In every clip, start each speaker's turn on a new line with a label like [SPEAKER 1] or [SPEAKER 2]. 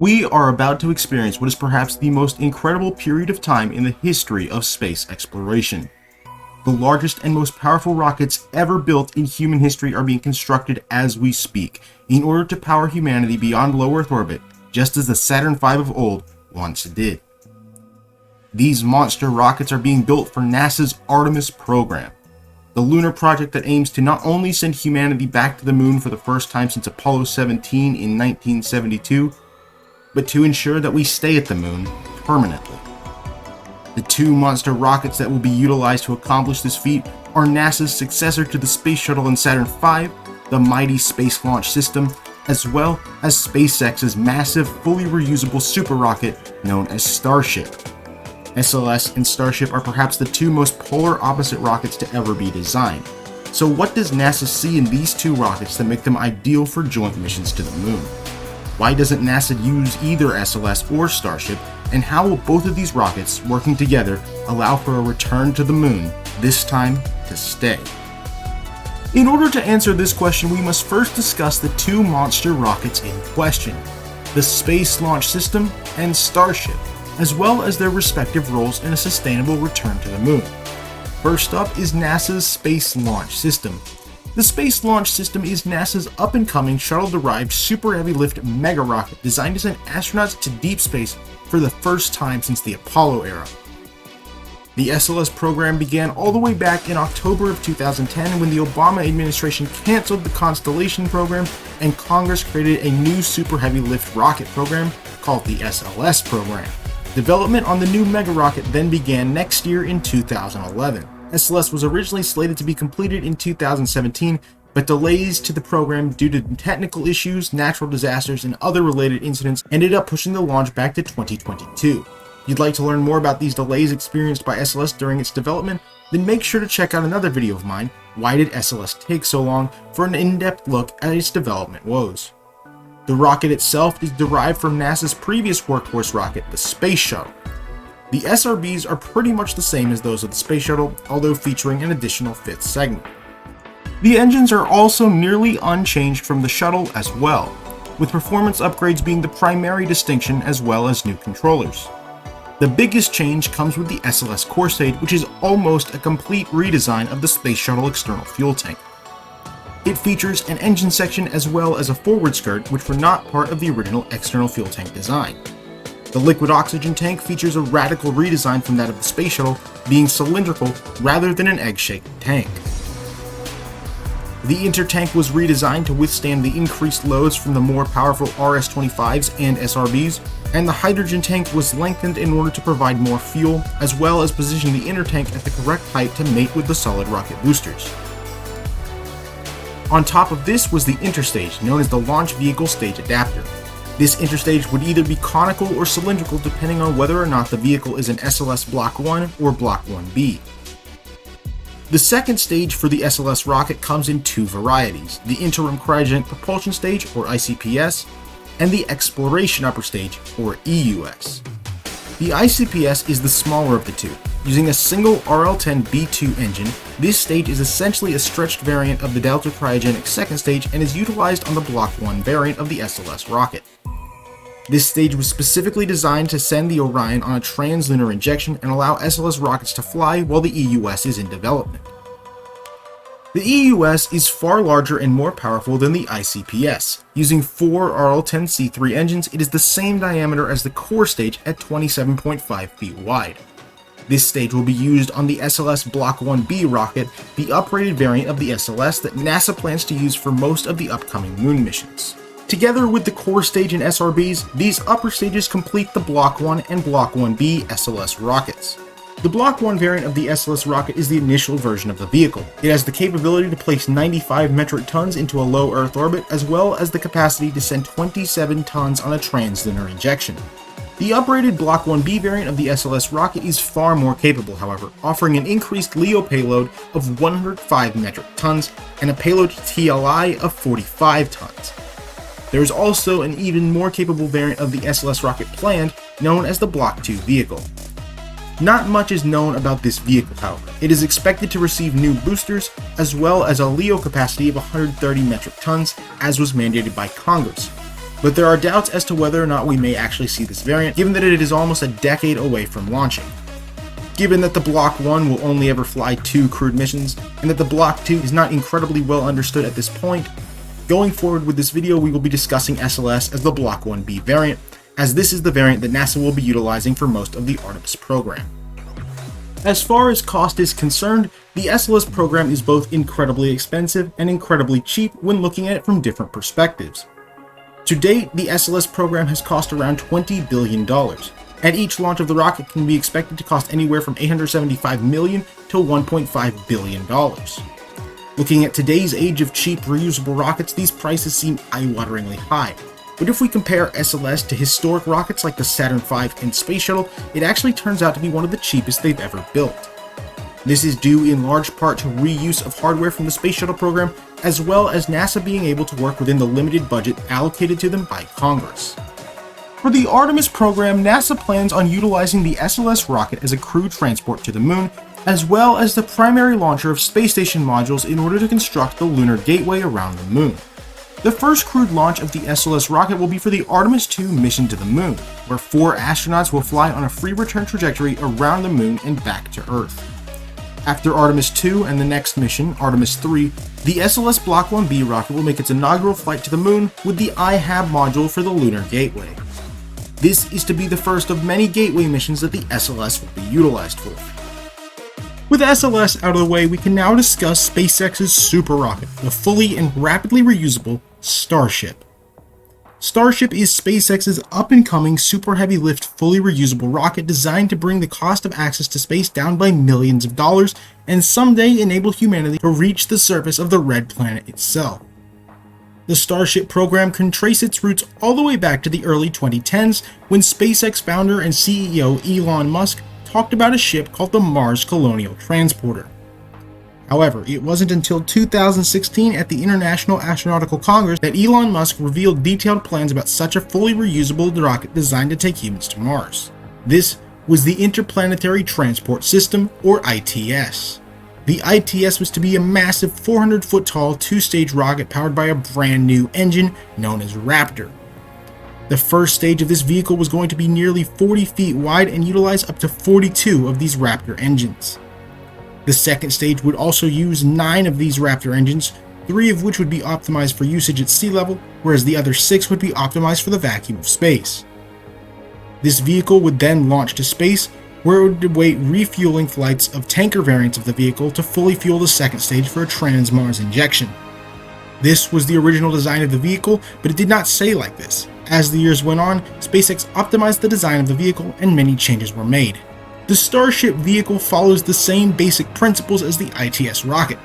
[SPEAKER 1] We are about to experience what is perhaps the most incredible period of time in the history of space exploration. The largest and most powerful rockets ever built in human history are being constructed as we speak, in order to power humanity beyond low Earth orbit, just as the Saturn V of old once did. These monster rockets are being built for NASA's Artemis program, the lunar project that aims to not only send humanity back to the moon for the first time since Apollo 17 in 1972, but to ensure that we stay at the moon permanently. The two monster rockets that will be utilized to accomplish this feat are NASA's successor to the Space Shuttle and Saturn V, the mighty Space Launch System, as well as SpaceX's massive, fully reusable super rocket known as Starship. SLS and Starship are perhaps the two most polar opposite rockets to ever be designed. So what does NASA see in these two rockets that make them ideal for joint missions to the moon? Why doesn't NASA use either SLS or Starship, and how will both of these rockets, working together, allow for a return to the moon, this time to stay? In order to answer this question, we must first discuss the two monster rockets in question, the Space Launch System and Starship, as well as their respective roles in a sustainable return to the moon. First up is NASA's Space Launch System. The Space Launch System is NASA's up-and-coming shuttle-derived super heavy-lift mega rocket designed to send astronauts to deep space for the first time since the Apollo era. The SLS program began all the way back in October of 2010 when the Obama administration canceled the Constellation program and Congress created a new super heavy-lift rocket program called the SLS program. Development on the new mega rocket then began next year in 2011. SLS was originally slated to be completed in 2017, but delays to the program due to technical issues, natural disasters, and other related incidents ended up pushing the launch back to 2022. If you'd like to learn more about these delays experienced by SLS during its development, then make sure to check out another video of mine, Why Did SLS Take So Long?, for an in-depth look at its development woes. The rocket itself is derived from NASA's previous workhorse rocket, the Space Shuttle. The SRBs are pretty much the same as those of the Space Shuttle, although featuring an additional fifth segment. The engines are also nearly unchanged from the shuttle as well, with performance upgrades being the primary distinction as well as new controllers. The biggest change comes with the SLS core stage, which is almost a complete redesign of the Space Shuttle external fuel tank. It features an engine section as well as a forward skirt, which were not part of the original external fuel tank design. The liquid oxygen tank features a radical redesign from that of the Space Shuttle, being cylindrical rather than an egg-shaped tank. The intertank was redesigned to withstand the increased loads from the more powerful RS-25s and SRBs, and the hydrogen tank was lengthened in order to provide more fuel, as well as position the inner tank at the correct height to mate with the solid rocket boosters. On top of this was the interstage, known as the Launch Vehicle Stage Adapter. This interstage would either be conical or cylindrical depending on whether or not the vehicle is an SLS Block 1 or Block 1B. The second stage for the SLS rocket comes in two varieties, the Interim Cryogenic Propulsion Stage, or ICPS, and the Exploration Upper Stage, or EUS. The ICPS is the smaller of the two. Using a single RL-10B2 engine, this stage is essentially a stretched variant of the Delta Cryogenic second stage and is utilized on the Block 1 variant of the SLS rocket. This stage was specifically designed to send the Orion on a translunar injection and allow SLS rockets to fly while the EUS is in development. The EUS is far larger and more powerful than the ICPS. Using 4 RL-10C3 engines, it is the same diameter as the core stage at 27.5 feet wide. This stage will be used on the SLS Block 1B rocket, the uprated variant of the SLS that NASA plans to use for most of the upcoming moon missions. Together with the core stage and SRBs, these upper stages complete the Block 1 and Block 1B SLS rockets. The Block 1 variant of the SLS rocket is the initial version of the vehicle. It has the capability to place 95 metric tons into a low Earth orbit, as well as the capacity to send 27 tons on a translunar injection. The uprated Block 1B variant of the SLS rocket is far more capable, however, offering an increased LEO payload of 105 metric tons and a payload TLI of 45 tons. There is also an even more capable variant of the SLS rocket planned, known as the Block 2 vehicle. Not much is known about this vehicle, however. It is expected to receive new boosters, as well as a LEO capacity of 130 metric tons, as was mandated by Congress. but there are doubts as to whether or not we may actually see this variant, given that it is almost a decade away from launching. Given that the Block 1 will only ever fly 2 crewed missions, and that the Block 2 is not incredibly well understood at this point, going forward with this video we will be discussing SLS as the Block 1B variant, as this is the variant that NASA will be utilizing for most of the Artemis program. As far as cost is concerned, the SLS program is both incredibly expensive and incredibly cheap when looking at it from different perspectives. To date, the SLS program has cost around $20 billion. At each launch of the rocket can be expected to cost anywhere from $875 million to $1.5 billion. Looking at today's age of cheap reusable rockets, these prices seem eye-wateringly high. But if we compare SLS to historic rockets like the Saturn V and Space Shuttle, it actually turns out to be one of the cheapest they've ever built. This is due in large part to reuse of hardware from the Space Shuttle program, as well as NASA being able to work within the limited budget allocated to them by Congress. For the Artemis program, NASA plans on utilizing the SLS rocket as a crew transport to the moon, as well as the primary launcher of space station modules in order to construct the lunar gateway around the moon. The first crewed launch of the SLS rocket will be for the Artemis 2 mission to the moon, where 4 astronauts will fly on a free return trajectory around the moon and back to Earth. After Artemis 2 and the next mission, Artemis 3, the SLS Block 1B rocket will make its inaugural flight to the moon with the IHAB module for the lunar gateway. This is to be the first of many gateway missions that the SLS will be utilized for. With SLS out of the way, we can now discuss SpaceX's super rocket, the fully and rapidly reusable Starship. Starship is SpaceX's up-and-coming super heavy lift fully reusable rocket designed to bring the cost of access to space down by millions of dollars and someday enable humanity to reach the surface of the red planet itself. The Starship program can trace its roots all the way back to the early 2010s when SpaceX founder and CEO Elon Musk talked about a ship called the Mars Colonial Transporter. However, it wasn't until 2016 at the International Astronautical Congress that Elon Musk revealed detailed plans about such a fully reusable rocket designed to take humans to Mars. This was the Interplanetary Transport System, or ITS. The ITS was to be a massive 400-foot tall 2-stage rocket powered by a brand new engine known as Raptor. The first stage of this vehicle was going to be nearly 40 feet wide and utilize up to 42 of these Raptor engines. The second stage would also use 9 of these Raptor engines, 3 of which would be optimized for usage at sea level, whereas the other 6 would be optimized for the vacuum of space. This vehicle would then launch to space, where it would await refueling flights of tanker variants of the vehicle to fully fuel the second stage for a trans-Mars injection. This was the original design of the vehicle, but it did not stay like this. As the years went on, SpaceX optimized the design of the vehicle and many changes were made. The Starship vehicle follows the same basic principles as the ITS rocket.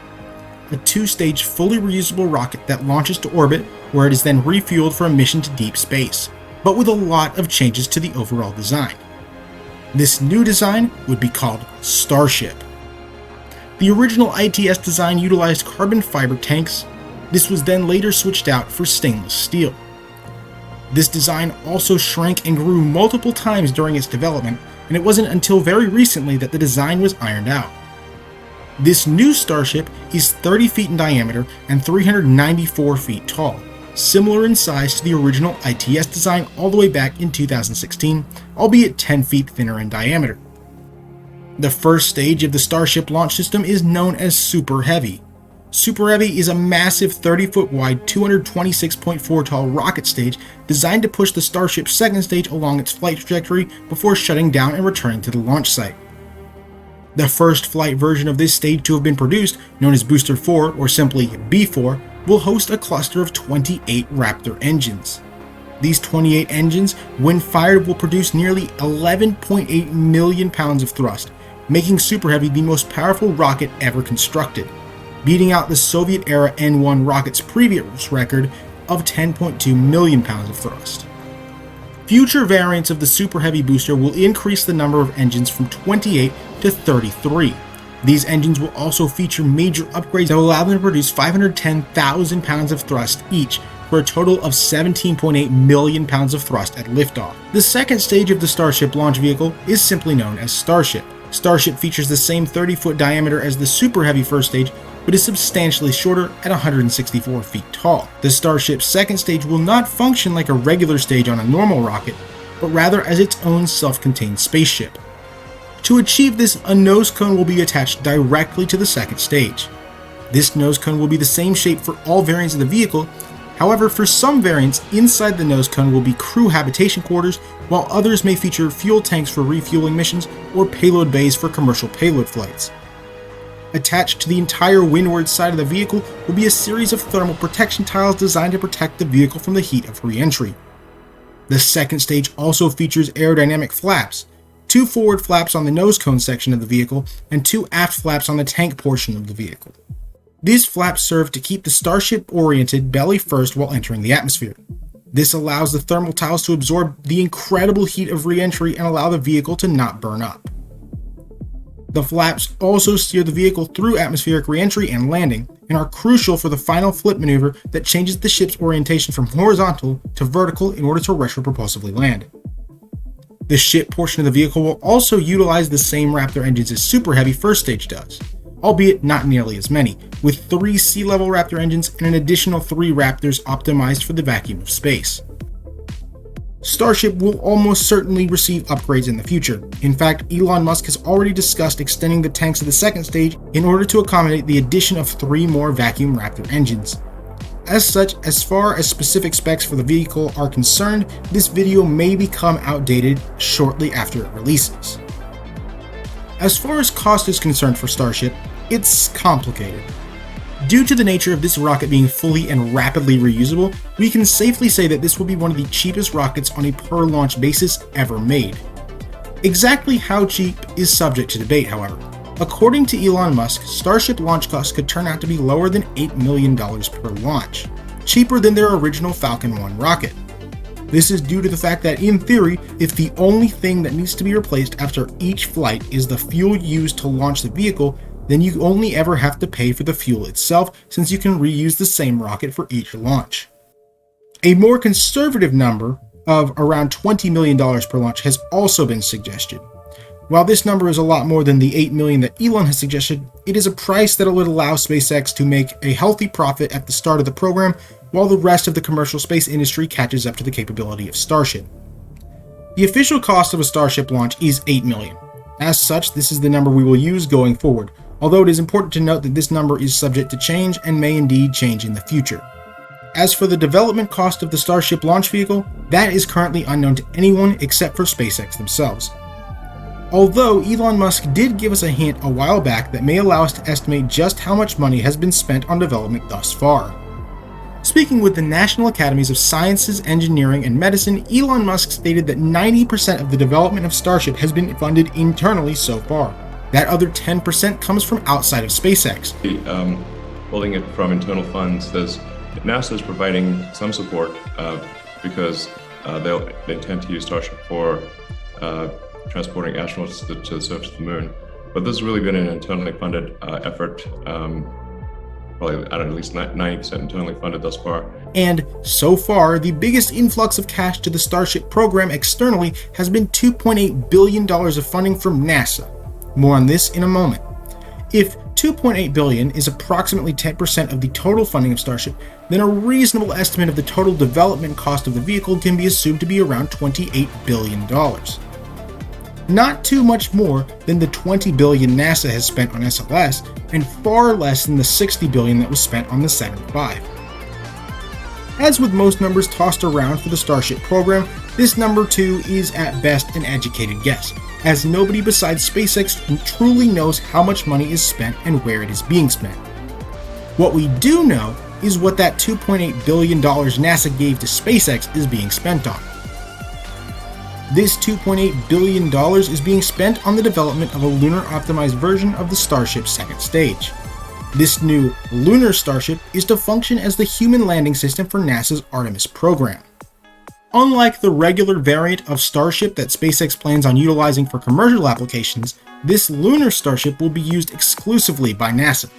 [SPEAKER 1] A 2-stage fully reusable rocket that launches to orbit, where it is then refueled for a mission to deep space, but with a lot of changes to the overall design. This new design would be called Starship. The original ITS design utilized carbon fiber tanks. This was then later switched out for stainless steel. This design also shrank and grew multiple times during its development, and it wasn't until very recently that the design was ironed out. This new Starship is 30 feet in diameter and 394 feet tall, similar in size to the original ITS design all the way back in 2016, albeit 10 feet thinner in diameter. The first stage of the Starship launch system is known as Super Heavy. Super Heavy is a massive 30-foot wide, 226.4 tall rocket stage designed to push the Starship's second stage along its flight trajectory before shutting down and returning to the launch site. The first flight version of this stage to have been produced, known as Booster 4 or simply B4, will host a cluster of 28 Raptor engines. These 28 engines, when fired, will produce nearly 11.8 million pounds of thrust, making Super Heavy the most powerful rocket ever constructed, beating out the Soviet-era N-1 rocket's previous record of 10.2 million pounds of thrust. Future variants of the Super Heavy booster will increase the number of engines from 28 to 33. These engines will also feature major upgrades that will allow them to produce 510,000 pounds of thrust each, for a total of 17.8 million pounds of thrust at liftoff. The second stage of the Starship launch vehicle is simply known as Starship. Starship features the same 30-foot diameter as the Super Heavy first stage, but is substantially shorter at 164 feet tall. The Starship's second stage will not function like a regular stage on a normal rocket, but rather as its own self-contained spaceship. To achieve this, a nose cone will be attached directly to the second stage. This nose cone will be the same shape for all variants of the vehicle. However, for some variants, inside the nose cone will be crew habitation quarters, while others may feature fuel tanks for refueling missions or payload bays for commercial payload flights. Attached to the entire windward side of the vehicle will be a series of thermal protection tiles designed to protect the vehicle from the heat of re-entry. The second stage also features aerodynamic flaps, 2 forward flaps on the nose cone section of the vehicle and 2 aft flaps on the tank portion of the vehicle. These flaps serve to keep the Starship oriented belly first while entering the atmosphere. This allows the thermal tiles to absorb the incredible heat of re-entry and allow the vehicle to not burn up. The flaps also steer the vehicle through atmospheric re-entry and landing, and are crucial for the final flip maneuver that changes the ship's orientation from horizontal to vertical in order to retropropulsively land. The ship portion of the vehicle will also utilize the same Raptor engines as Super Heavy first stage does, albeit not nearly as many, with 3 sea-level Raptor engines and an additional 3 Raptors optimized for the vacuum of space. Starship will almost certainly receive upgrades in the future. In fact, Elon Musk has already discussed extending the tanks of the second stage in order to accommodate the addition of 3 more vacuum Raptor engines. As such, as far as specific specs for the vehicle are concerned, this video may become outdated shortly after it releases. As far as cost is concerned for Starship, it's complicated. Due to the nature of this rocket being fully and rapidly reusable, we can safely say that this will be one of the cheapest rockets on a per launch basis ever made. Exactly how cheap is subject to debate, however. According to Elon Musk, Starship launch costs could turn out to be lower than $8 million per launch, cheaper than their original Falcon 1 rocket. This is due to the fact that, in theory, if the only thing that needs to be replaced after each flight is the fuel used to launch the vehicle, then you only ever have to pay for the fuel itself, since you can reuse the same rocket for each launch. A more conservative number of around $20 million per launch has also been suggested. While this number is a lot more than the $8 million that Elon has suggested, it is a price that would allow SpaceX to make a healthy profit at the start of the program, while the rest of the commercial space industry catches up to the capability of Starship. The official cost of a Starship launch is $8 million. As such, this is the number we will use going forward, although it is important to note that this number is subject to change and may indeed change in the future. As for the development cost of the Starship launch vehicle, that is currently unknown to anyone except for SpaceX themselves. Although Elon Musk did give us a hint a while back that may allow us to estimate just how much money has been spent on development thus far. Speaking with the National Academies of Sciences, Engineering, and Medicine, Elon Musk stated that 90% of the development of Starship has been funded internally so far. That other 10% comes from outside of SpaceX.
[SPEAKER 2] Holding it from internal funds, NASA is providing some support because they intend to use Starship for transporting astronauts to the surface of the moon. But this has really been an internally funded effort, probably at least 90% internally funded thus far.
[SPEAKER 1] And so far, the biggest influx of cash to the Starship program externally has been $2.8 billion of funding from NASA. More on this in a moment. If $2.8 billion is approximately 10% of the total funding of Starship, then a reasonable estimate of the total development cost of the vehicle can be assumed to be around $28 billion. Not too much more than the $20 billion NASA has spent on SLS, and far less than the $60 billion that was spent on the Saturn V. As with most numbers tossed around for the Starship program, this number too is at best an educated guess, as nobody besides SpaceX truly knows how much money is spent and where it is being spent. What we do know is what that $2.8 billion NASA gave to SpaceX is being spent on. This $2.8 billion is being spent on the development of a lunar-optimized version of the Starship second stage. This new lunar Starship is to function as the human landing system for NASA's Artemis program. Unlike the regular variant of Starship that SpaceX plans on utilizing for commercial applications, this lunar Starship will be used exclusively by NASA.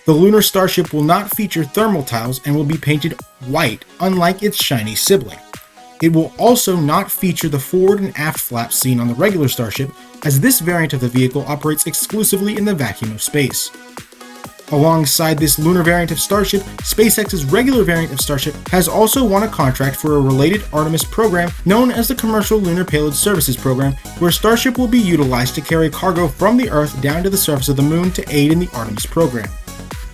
[SPEAKER 1] The lunar Starship will not feature thermal tiles and will be painted white, unlike its shiny sibling. It will also not feature the forward and aft flaps seen on the regular Starship, as this variant of the vehicle operates exclusively in the vacuum of space. Alongside this lunar variant of Starship, SpaceX's regular variant of Starship has also won a contract for a related Artemis program known as the Commercial Lunar Payload Services Program, where Starship will be utilized to carry cargo from the Earth down to the surface of the Moon to aid in the Artemis program.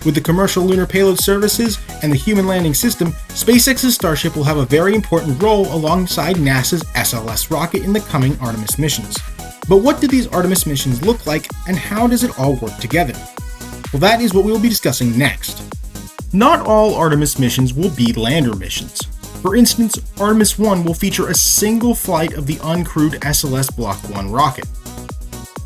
[SPEAKER 1] With the Commercial Lunar Payload Services and the Human Landing System, SpaceX's Starship will have a very important role alongside NASA's SLS rocket in the coming Artemis missions. But what do these Artemis missions look like, and how does it all work together? Well, that is what we will be discussing next. Not all Artemis missions will be lander missions. For instance, Artemis 1 will feature a single flight of the uncrewed SLS Block 1 rocket.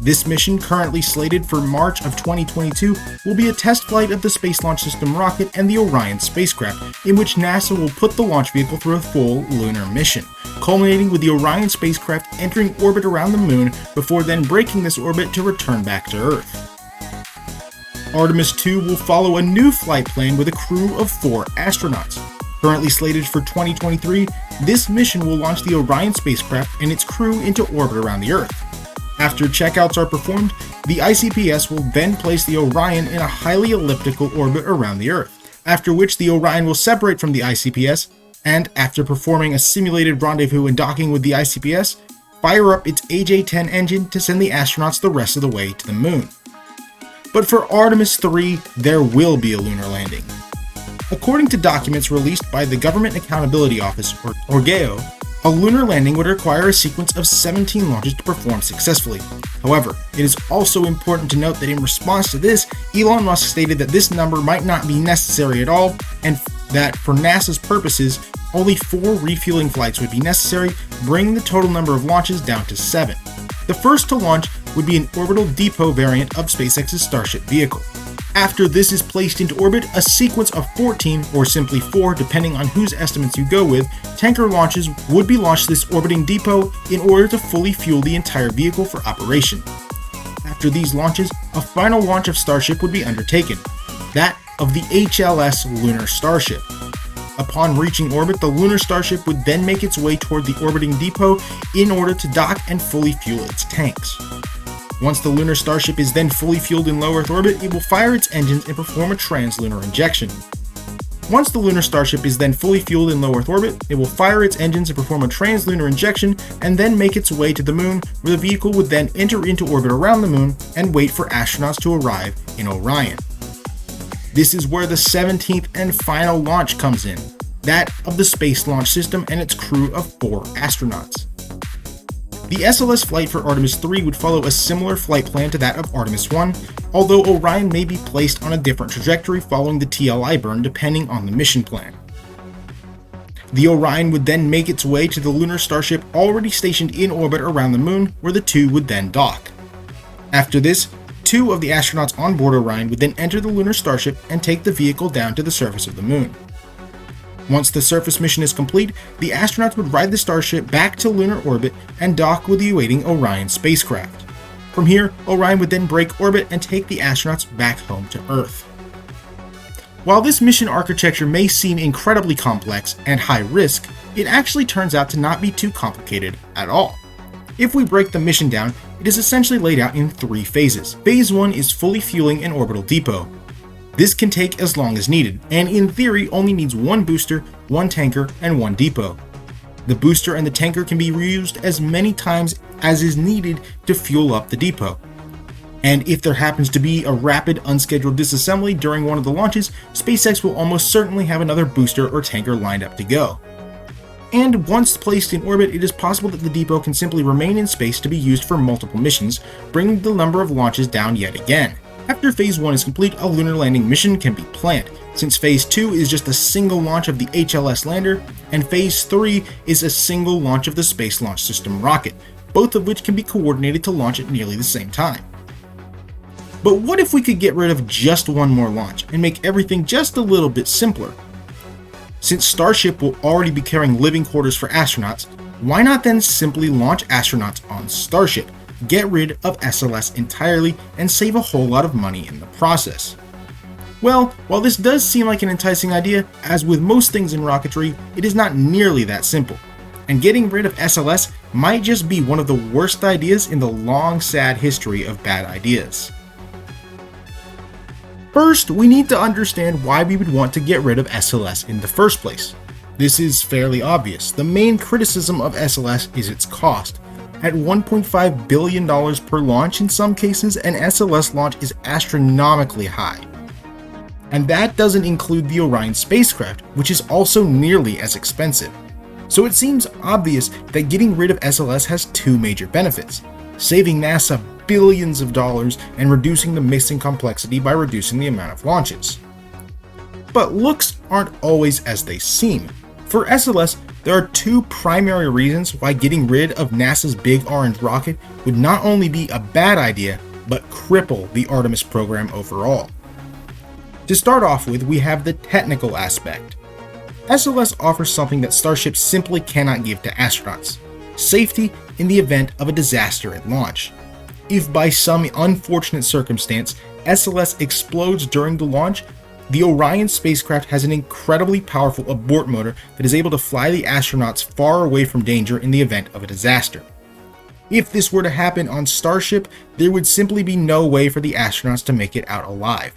[SPEAKER 1] This mission, currently slated for March of 2022, will be a test flight of the Space Launch System rocket and the Orion spacecraft, in which NASA will put the launch vehicle through a full lunar mission, culminating with the Orion spacecraft entering orbit around the Moon before then breaking this orbit to return back to Earth. Artemis 2 will follow a new flight plan with a crew of 4 astronauts. Currently slated for 2023, this mission will launch the Orion spacecraft and its crew into orbit around the Earth. After checkouts are performed, the ICPS will then place the Orion in a highly elliptical orbit around the Earth, after which the Orion will separate from the ICPS, and after performing a simulated rendezvous and docking with the ICPS, fire up its AJ-10 engine to send the astronauts the rest of the way to the Moon. But for Artemis 3, there will be a lunar landing. According to documents released by the Government Accountability Office, or GAO, a lunar landing would require a sequence of 17 launches to perform successfully. However, it is also important to note that in response to this, Elon Musk stated that this number might not be necessary at all, and that for NASA's purposes, only 4 refueling flights would be necessary, bringing the total number of launches down to 7. The first to launch would be an orbital depot variant of SpaceX's Starship vehicle. After this is placed into orbit, a sequence of 14, or simply 4 depending on whose estimates you go with, tanker launches would be launched to this orbiting depot in order to fully fuel the entire vehicle for operation. After these launches, a final launch of Starship would be undertaken, that of the HLS Lunar Starship. Upon reaching orbit, the Lunar Starship would then make its way toward the orbiting depot in order to dock and fully fuel its tanks. Once the Lunar Starship is then fully fueled in low Earth orbit, it will fire its engines and perform a translunar injection. Once the Lunar Starship is then fully fueled in low Earth orbit, it will fire its engines and perform a translunar injection and then make its way to the Moon, where the vehicle would then enter into orbit around the Moon and wait for astronauts to arrive in Orion. This is where the 17th and final launch comes in, that of the Space Launch System and its crew of 4 astronauts. The SLS flight for Artemis 3 would follow a similar flight plan to that of Artemis 1, although Orion may be placed on a different trajectory following the TLI burn depending on the mission plan. The Orion would then make its way to the Lunar Starship already stationed in orbit around the Moon, where the 2 would then dock. After this, 2 of the astronauts on board Orion would then enter the Lunar Starship and take the vehicle down to the surface of the Moon. Once the surface mission is complete, the astronauts would ride the Starship back to lunar orbit and dock with the awaiting Orion spacecraft. From here, Orion would then break orbit and take the astronauts back home to Earth. While this mission architecture may seem incredibly complex and high risk, it actually turns out to not be too complicated at all. If we break the mission down, it is essentially laid out in 3 phases. Phase 1 is fully fueling an orbital depot. This can take as long as needed, and in theory only needs 1 booster, 1 tanker, and 1 depot. The booster and the tanker can be reused as many times as is needed to fuel up the depot. And if there happens to be a rapid unscheduled disassembly during one of the launches, SpaceX will almost certainly have another booster or tanker lined up to go. And once placed in orbit, it is possible that the depot can simply remain in space to be used for multiple missions, bringing the number of launches down yet again. After Phase 1 is complete, a lunar landing mission can be planned, since Phase 2 is just a single launch of the HLS lander, and Phase 3 is a single launch of the Space Launch System rocket, both of which can be coordinated to launch at nearly the same time. But what if we could get rid of just one more launch, and make everything just a little bit simpler? Since Starship will already be carrying living quarters for astronauts, why not then simply launch astronauts on Starship? Get rid of SLS entirely and save a whole lot of money in the process. Well, while this does seem like an enticing idea, as with most things in rocketry, it is not nearly that simple, and getting rid of SLS might just be one of the worst ideas in the long, sad history of bad ideas. First, we need to understand why we would want to get rid of SLS in the first place. This is fairly obvious. The main criticism of SLS is its cost. At $1.5 billion per launch in some cases, an SLS launch is astronomically high. And that doesn't include the Orion spacecraft, which is also nearly as expensive. So it seems obvious that getting rid of SLS has two major benefits: saving NASA billions of dollars and reducing the missing complexity by reducing the amount of launches. But looks aren't always as they seem. For SLS, there are two primary reasons why getting rid of NASA's Big Orange rocket would not only be a bad idea, but cripple the Artemis program overall. To start off with, we have the technical aspect. SLS offers something that Starship simply cannot give to astronauts: safety in the event of a disaster at launch. If by some unfortunate circumstance SLS explodes during the launch, the Orion spacecraft has an incredibly powerful abort motor that is able to fly the astronauts far away from danger in the event of a disaster. If this were to happen on Starship, there would simply be no way for the astronauts to make it out alive.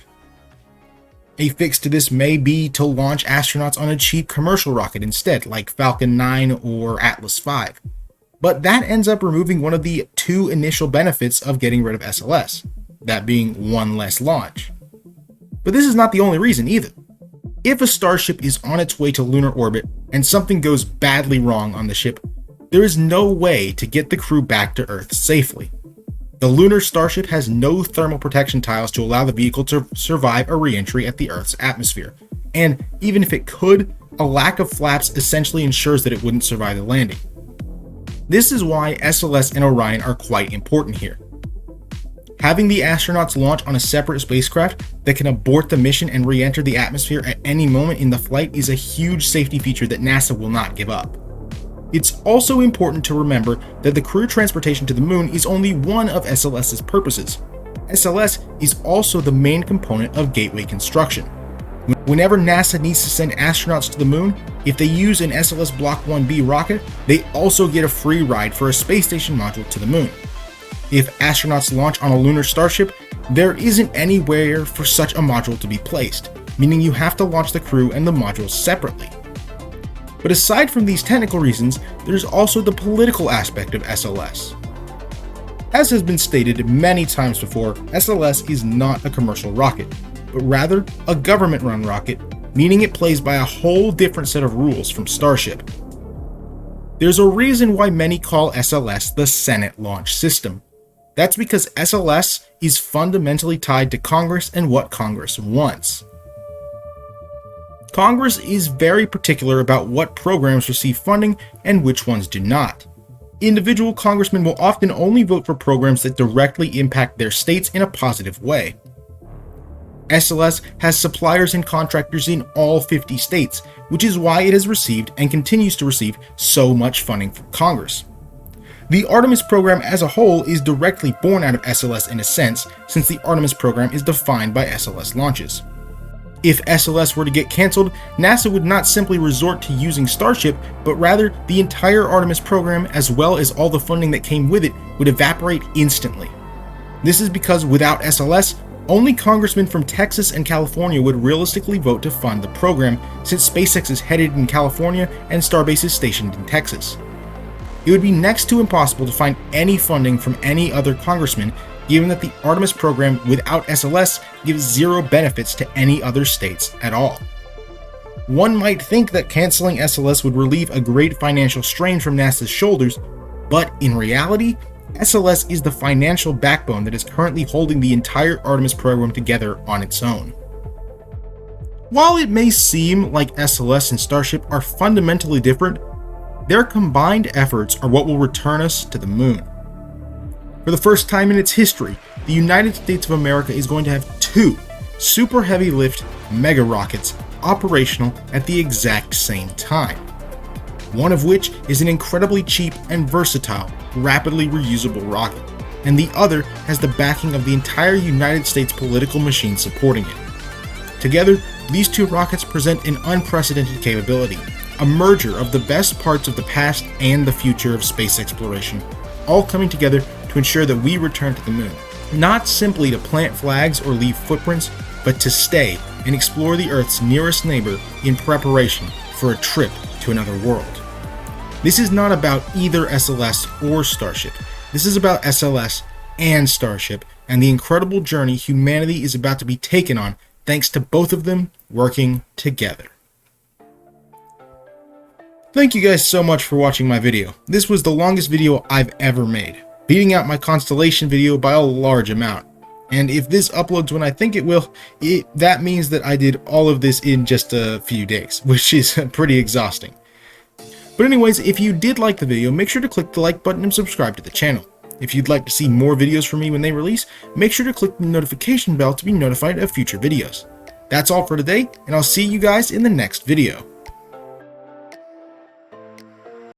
[SPEAKER 1] A fix to this may be to launch astronauts on a cheap commercial rocket instead, like Falcon 9 or Atlas V. But that ends up removing one of the two initial benefits of getting rid of SLS, that being one less launch. But this is not the only reason either. If a Starship is on its way to lunar orbit and something goes badly wrong on the ship, there is no way to get the crew back to Earth safely. The lunar Starship has no thermal protection tiles to allow the vehicle to survive a re-entry at the Earth's atmosphere, and even if it could, a lack of flaps essentially ensures that it wouldn't survive the landing. This is why SLS and Orion are quite important here. Having the astronauts launch on a separate spacecraft that can abort the mission and re-enter the atmosphere at any moment in the flight is a huge safety feature that NASA will not give up. It's also important to remember that the crew transportation to the moon is only one of SLS's purposes. SLS is also the main component of Gateway construction. Whenever NASA needs to send astronauts to the moon, if they use an SLS Block 1B rocket, they also get a free ride for a space station module to the moon. If astronauts launch on a lunar Starship, there isn't anywhere for such a module to be placed, meaning you have to launch the crew and the modules separately. But aside from these technical reasons, there's also the political aspect of SLS. As has been stated many times before, SLS is not a commercial rocket, but rather a government-run rocket, meaning it plays by a whole different set of rules from Starship. There's a reason why many call SLS the Senate launch system. That's because SLS is fundamentally tied to Congress and what Congress wants. Congress is very particular about what programs receive funding and which ones do not. Individual congressmen will often only vote for programs that directly impact their states in a positive way. SLS has suppliers and contractors in all 50 states, which is why it has received and continues to receive so much funding from Congress. The Artemis program as a whole is directly born out of SLS in a sense, since the Artemis program is defined by SLS launches. If SLS were to get cancelled, NASA would not simply resort to using Starship, but rather the entire Artemis program as well as all the funding that came with it would evaporate instantly. This is because without SLS, only congressmen from Texas and California would realistically vote to fund the program, since SpaceX is headed in California and Starbase is stationed in Texas. It would be next to impossible to find any funding from any other congressman, given that the Artemis program without SLS gives zero benefits to any other states at all. One might think that canceling SLS would relieve a great financial strain from NASA's shoulders, but in reality, SLS is the financial backbone that is currently holding the entire Artemis program together on its own. While it may seem like SLS and Starship are fundamentally different, their combined efforts are what will return us to the moon. For the first time in its history, the United States of America is going to have two super heavy lift mega rockets operational at the exact same time. One of which is an incredibly cheap and versatile, rapidly reusable rocket, and the other has the backing of the entire United States political machine supporting it. Together, these two rockets present an unprecedented capability, a merger of the best parts of the past and the future of space exploration, all coming together to ensure that we return to the moon, not simply to plant flags or leave footprints, but to stay and explore the Earth's nearest neighbor in preparation for a trip to another world. This is not about either SLS or Starship. This is about SLS and Starship and the incredible journey humanity is about to be taken on thanks to both of them working together. Thank you guys so much for watching my video. This was the longest video I've ever made, beating out my constellation video by a large amount. And if this uploads when I think it will, that means that I did all of this in just a few days, which is pretty exhausting. But anyways, if you did like the video, make sure to click the like button and subscribe to the channel. If you'd like to see more videos from me when they release, make sure to click the notification bell to be notified of future videos. That's all for today, and I'll see you guys in the next video.